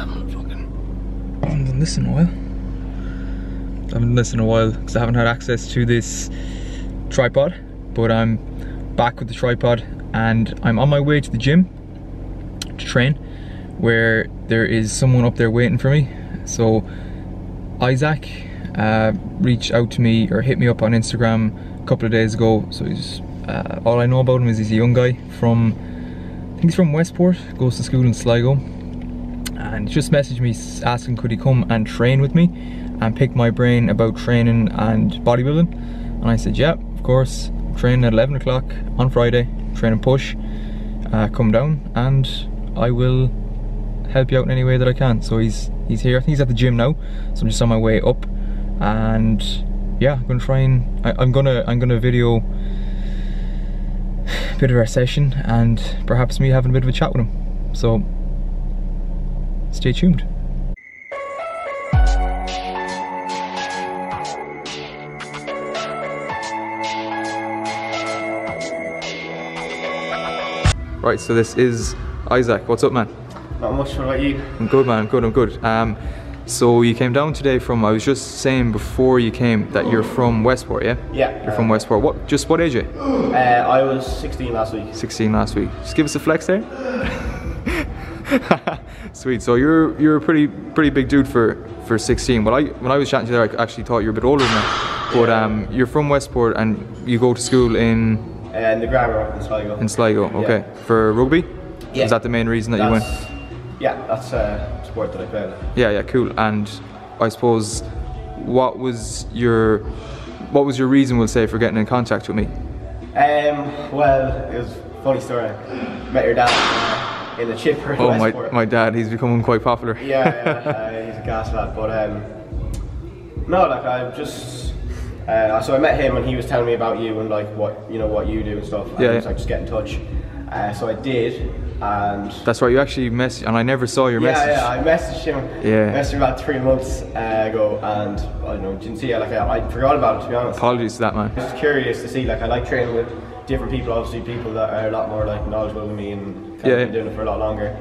haven't done this in a while. I haven't done this in a while because I haven't had access to this tripod, but I'm back with the tripod and I'm on my way to the gym to train, where there is someone up there waiting for me. So Isaac reached out to me or hit me up on Instagram a couple of days ago. So he's all I know about him is he's a young guy from, I think he's from Westport, goes to school in Sligo, and he just messaged me asking could he come and train with me and pick my brain about training and bodybuilding. And I said yeah, of course. I'm training at 11 o'clock on Friday, train and push. Come down and I will help you out in any way that I can. So he's here. I think he's at the gym now, so I'm just on my way up. And yeah, I'm gonna try and I'm gonna video a bit of our session and perhaps me having a bit of a chat with him. So stay tuned. Right, so this is Isaac. What's up, man? Not much. What about you? I'm good, man. I'm good. So you came down today from, I was just saying before you came that you're from Westport, yeah? Yeah. You're from Westport. What age are you? I was 16 last week. 16 last week. Just give us a flex there. Sweet. So you're a pretty big dude for 16. When I was chatting to you there, I actually thought you were a bit older than that. But Yeah. You're from Westport and you go to school in The grammar up in Sligo. In Sligo, okay. Yeah. For rugby? Yeah. Is that the main reason that you went? Yeah, that's a sport that I played. Yeah, cool. And I suppose, what was your reason, we'll say, for getting in contact with me? Well, it was a funny story. Met your dad in the chipper in Westport. Oh, my dad, he's becoming quite popular. Yeah, he's a gas lad. But no, like I just. So I met him and he was telling me about you and like what you do and stuff. And Yeah. he was like, just get in touch. So I did, and That's right. You actually messaged, and I never saw your message. Yeah, I messaged him. Yeah. Messaged him about 3 months ago, and I don't know, didn't see it. Like I forgot about it, to be honest. Apologies to that, man. I was curious to see. Like I like training with different people. Obviously, people that are a lot more like knowledgeable than me and kind of been doing it for a lot longer.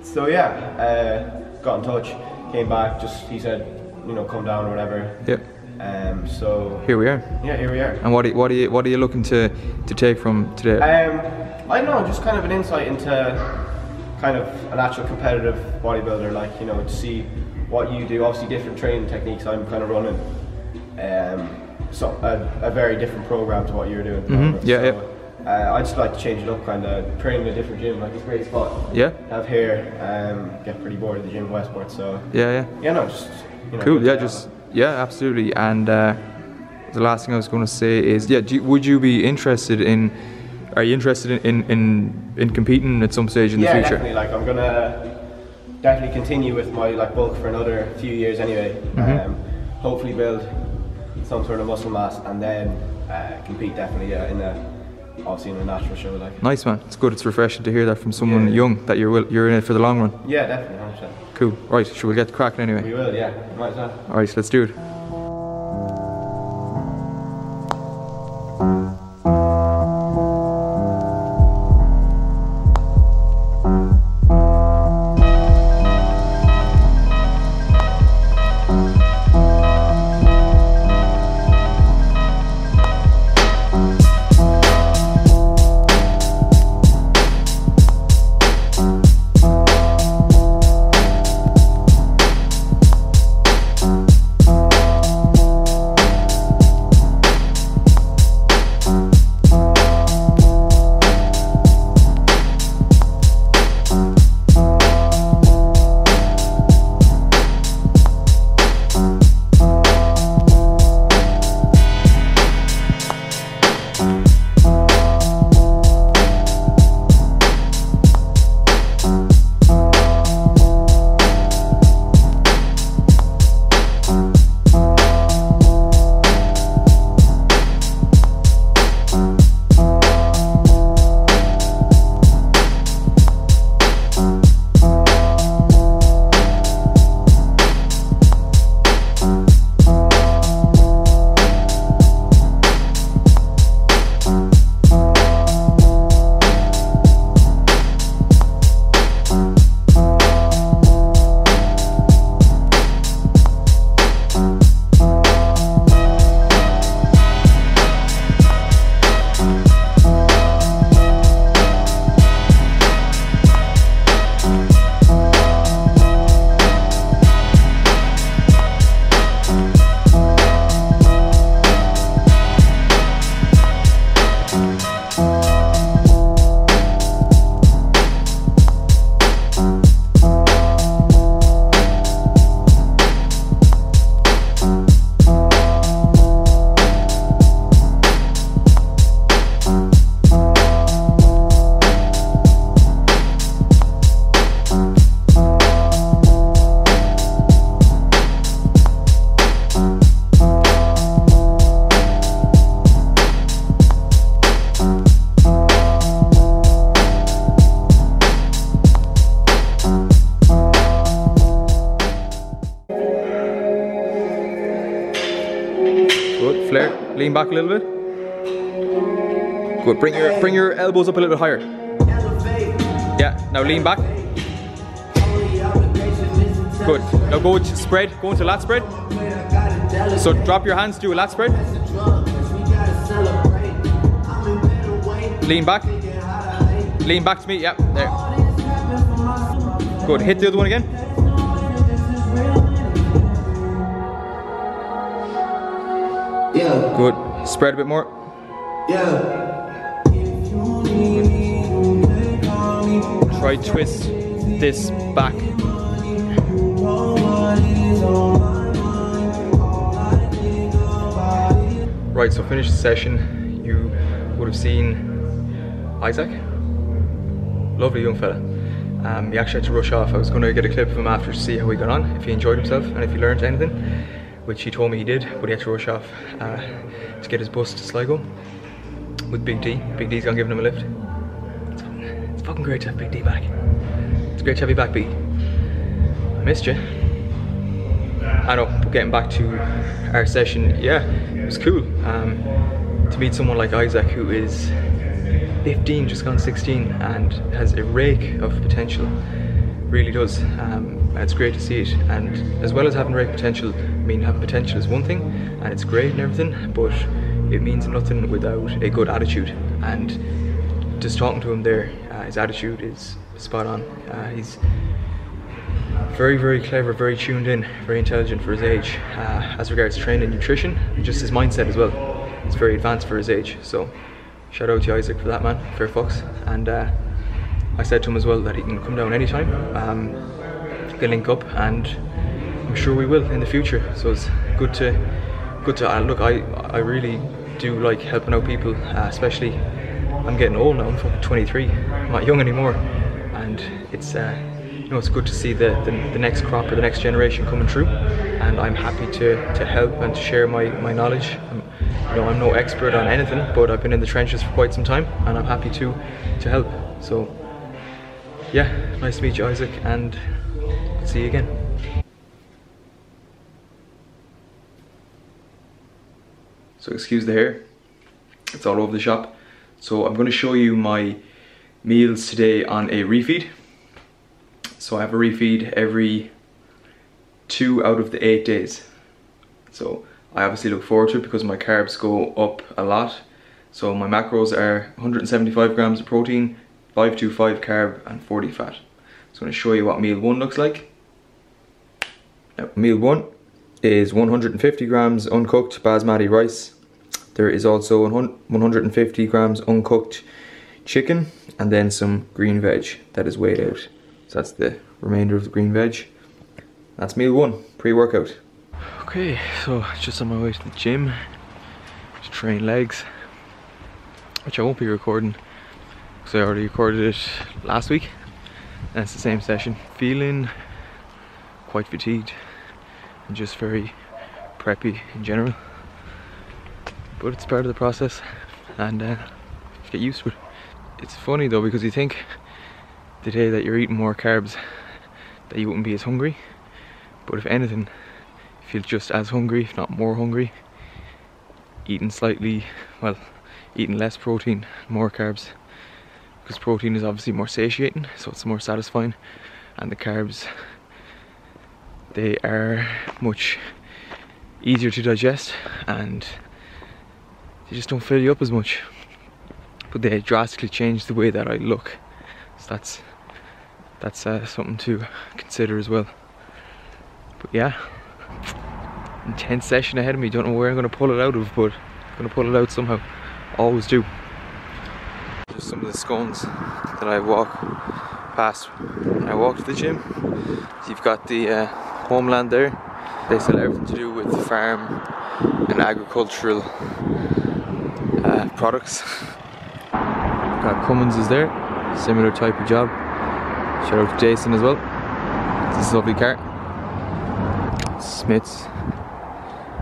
So yeah, got in touch, came back. Just he said, come down or whatever. Yep. So Here we are. Yeah, here we are. And what are you looking to take from today? I don't know, just kind of an insight into kind of an actual competitive bodybuilder, like to see what you do. Obviously, different training techniques. I'm kind of running so a very different program to what you're doing. Yeah. I just like to change it up, kind of train in a different gym. Like it's a great spot. Yeah. Have here. Get pretty bored of the gym in Westport, so Yeah. no, just Cool. Yeah, absolutely. And the last thing I was going to say is, would you be interested in? Are you interested in competing at some stage in the future? Yeah, definitely. Like I'm gonna definitely continue with my bulk for another few years anyway. Hopefully build some sort of muscle mass and then compete definitely obviously in a natural show. Like. Nice, man. It's good. It's refreshing to hear that from someone young, that you're in it for the long run. Yeah, definitely, 100%. Cool. Right, should we get cracking anyway? We will, yeah. Might as well. All right, let's do it. Lean back a little bit. Good. Bring your elbows up a little bit higher. Yeah. Now lean back. Good. Now go into spread. Go into lat spread. So drop your hands. Do a lat spread. Lean back. Lean back to me. Yeah. There. Good. Hit the other one again. Yeah. Good. Spread a bit more. Yeah. Try twist this back. Right, so finish the session. You would have seen Isaac. Lovely young fella. He actually had to rush off. I was going to get a clip of him after to see how he got on, if he enjoyed himself and if he learned anything, which he told me he did, but he had to rush off to get his bus to Sligo with Big D. Big D's gonna give him a lift. It's fucking great to have Big D back. It's great to have you back, B. I missed you. I know, but getting back to our session, yeah, it was cool. To meet someone like Isaac, who is 15, just gone 16, and has a rake of potential. Really does. It's great to see it. And as well as having rake potential, I mean, having potential is one thing, and it's great and everything, but it means nothing without a good attitude. And just talking to him there, his attitude is spot on. He's very, very clever, very tuned in, very intelligent for his age. As regards training and nutrition, just his mindset as well. He's very advanced for his age. So shout out to Isaac for that, man. Fair fucks. And I said to him as well that he can come down anytime. We can link up, and I'm sure we will in the future. So it's good to look. I really do like helping out people, especially. I'm getting old now. I'm fucking 23. I'm not young anymore, and it's you know, it's good to see the next crop or the next generation coming through. And I'm happy to help and to share my knowledge. You know, I'm no expert on anything, but I've been in the trenches for quite some time, and I'm happy to help. So yeah, nice to meet you, Isaac, and see you again. So excuse the hair, it's all over the shop. So I'm going to show you my meals today on a refeed. So I have a refeed every 2 out of the 8 days. So I obviously look forward to it because my carbs go up a lot. So my macros are 175 grams of protein, 525 carb and 40 fat. So I'm going to show you what meal 1 looks like. Now, meal 1 is 150 grams uncooked basmati rice. There is also 150 grams uncooked chicken, and then some green veg that is weighed out. So that's the remainder of the green veg. That's meal 1, pre-workout. Okay, so just on my way to the gym to train legs, which I won't be recording because I already recorded it last week, and it's the same session. Feeling quite fatigued and just very preppy in general, but it's part of the process, and get used to it. It's funny though, because you think the day that you're eating more carbs that you wouldn't be as hungry, but if anything, you feel just as hungry, if not more hungry, eating less protein, more carbs, because protein is obviously more satiating, so it's more satisfying, and the carbs, they are much easier to digest, and they just don't fill you up as much, but they drastically change the way that I look. So that's something to consider as well. But yeah, intense session ahead of me. Don't know where I'm going to pull it out of, but I'm going to pull it out somehow. Always do. Just some of the scones that I walk past when I walk to the gym. So you've got the Homeland there. They sell everything to do with farm and agricultural products. Got Cummins is there, similar type of job. Shout out to Jason as well. This is a lovely car. Smiths,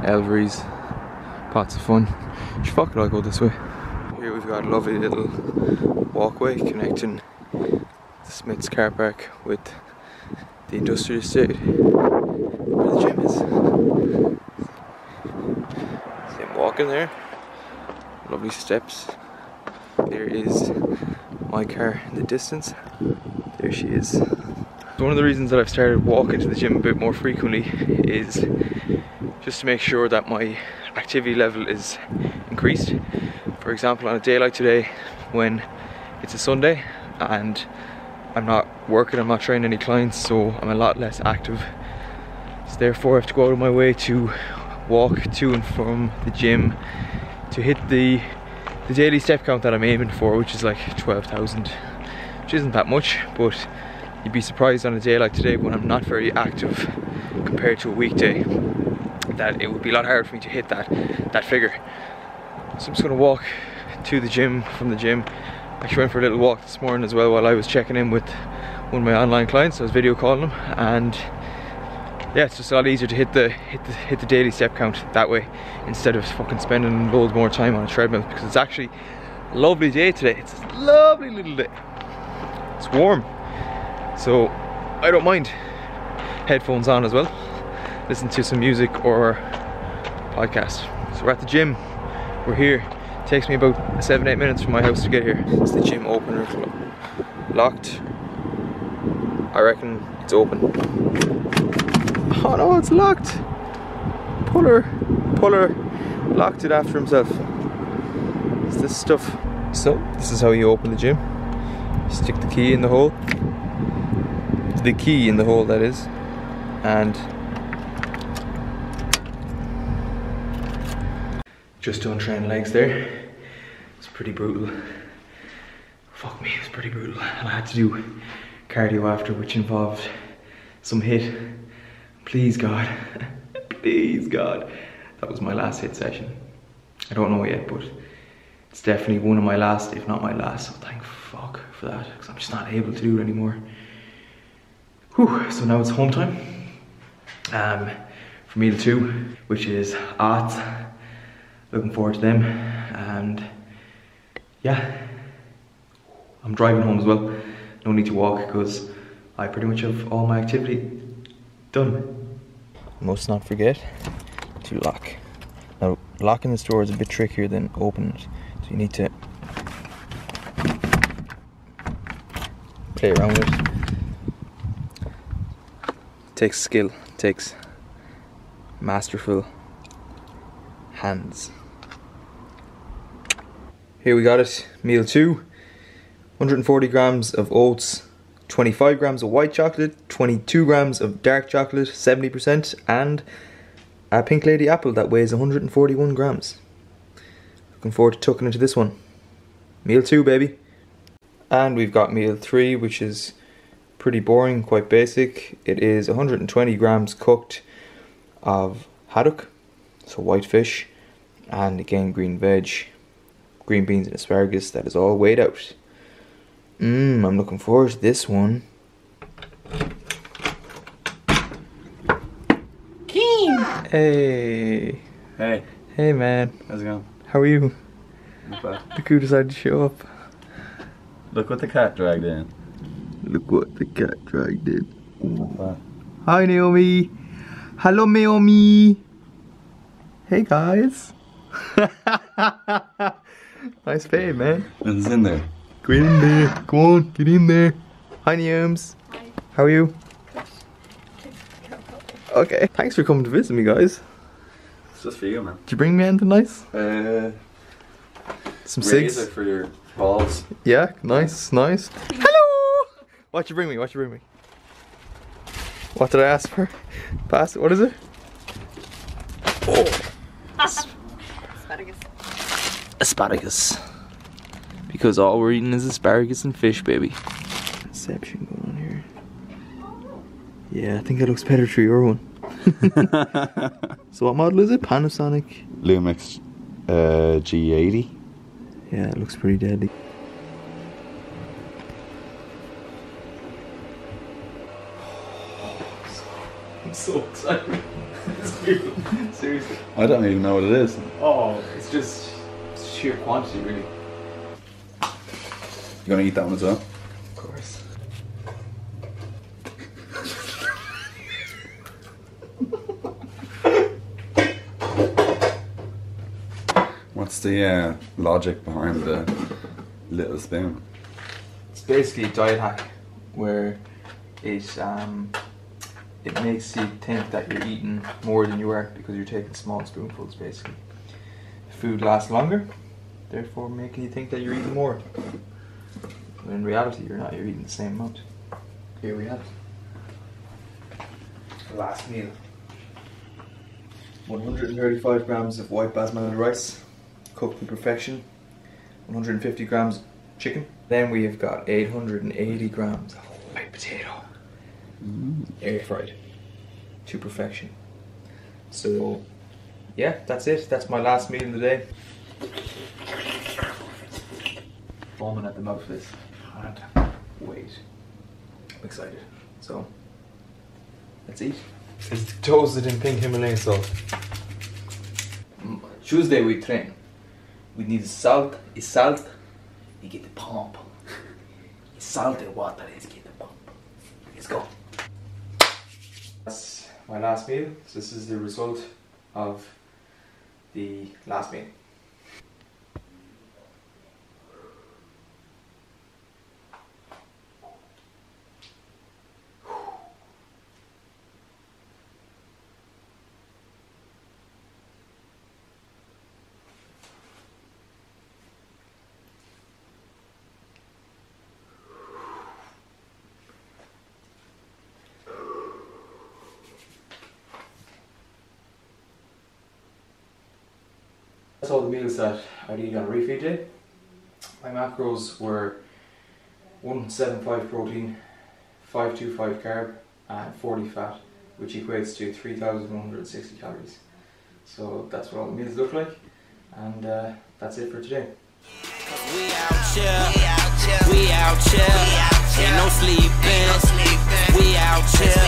Elvery's, pots of fun. Fuck it, I'll go this way. Here we've got a lovely little walkway connecting the Smiths car park with the industrial estate where the gym is. See him walking there. Lovely steps. There is my car in the distance. There she is. One of the reasons that I've started walking to the gym a bit more frequently is just to make sure that my activity level is increased. For example, on a day like today, when it's a Sunday and I'm not working, I'm not training any clients, so I'm a lot less active. So therefore I have to go out of my way to walk to and from the gym to hit the daily step count that I'm aiming for, which is like 12,000, which isn't that much, but you'd be surprised on a day like today when I'm not very active compared to a weekday that it would be a lot harder for me to hit that figure. So I'm just going to walk to the gym from the gym. Actually went for a little walk this morning as well while I was checking in with one of my online clients. I was video calling them, and yeah, it's just a lot easier to hit the daily step count that way instead of fucking spending loads more time on a treadmill, because it's actually a lovely day today. It's a lovely little day. It's warm, so I don't mind. Headphones on as well, listen to some music or podcast. So we're at the gym, we're here. It takes me about 7-8 minutes from my house to get here. It's the gym opener, locked. I reckon it's open. Oh no, it's locked. Puller locked it after himself. It's this stuff. So this is how you open the gym. You stick the key in the hole. The key in the hole, that is. And just done training legs there. It's pretty brutal. Fuck me, it's pretty brutal. And I had to do cardio after, which involved some HIIT. Please God, please God. That was my last HIIT session. I don't know yet, but it's definitely one of my last, if not my last. So thank fuck for that, because I'm just not able to do it anymore. Whew, so now it's home time. For meal 2, which is arts. Looking forward to them, and yeah, I'm driving home as well. No need to walk because I pretty much have all my activity done. Must not forget to lock. Now, locking this door is a bit trickier than opening it, so you need to play around with it. It takes skill, it takes masterful hands. Here we got it, meal 2. 140 grams of oats, 25 grams of white chocolate, 22 grams of dark chocolate, 70%, and a Pink Lady apple that weighs 141 grams. Looking forward to tucking into this one. Meal 2, baby. And we've got meal 3, which is pretty boring, quite basic. It is 120 grams cooked of haddock, so white fish, and again green veg, green beans and asparagus. That is all weighed out. I'm looking forward to this one. Keen! Hey. Hey. Hey man. How's it going? How are you? Not bad. The crew decided to show up. Look what the cat dragged in. Look what the cat dragged in. Not bad. Hi Naomi. Hello Naomi. Hey guys. Nice fade, man. What's in there? Get in there. Come on, get in there. Hi Naoms. Hi. How are you? Okay. Thanks for coming to visit me, guys. It's just for you, man. Did you bring me anything nice? Some Razor cigs? for your balls. Yeah, nice, nice. Hello! What you bring me? What you bring me? What did I ask for? Pass it. What is it? Oh. Asparagus. Asparagus. Because all we're eating is asparagus and fish, baby. Inception going on here. Yeah, I think it looks better through your one. So what model is it? Panasonic? Lumix G80. Yeah, it looks pretty deadly. I'm so excited. It's beautiful. Seriously. I don't even know what it is. Oh, it's just sheer quantity, really. You gonna eat that one as well? Of course. What's the logic behind the little spoon? It's basically a diet hack where it makes you think that you're eating more than you are because you're taking small spoonfuls. Basically, food lasts longer, therefore making you think that you're eating more. When in reality, you're not. You're eating the same amount. Here we have it. The last meal. 135 grams of white basmati rice, cooked to perfection. 150 grams chicken. Then we have got 880 grams of white potato, air fried to perfection. So yeah, that's it. That's my last meal of the day. Foaming at the mouth for this. Can't wait. I'm excited. So let's eat. It's toasted in pink Himalayan salt. Tuesday we train. We need salt. Is salt? You get the pump. It's salt and water. Let's get the pump. Let's go. That's my last meal. So this is the result of the last meal. That's all the meals that I'd eat on a refeed day. My macros were 175 protein, 525 carb and 40 fat, which equates to 3,160 calories. So that's what all the meals look like, and that's it for today. We out here, ain't no sleeping, we out here.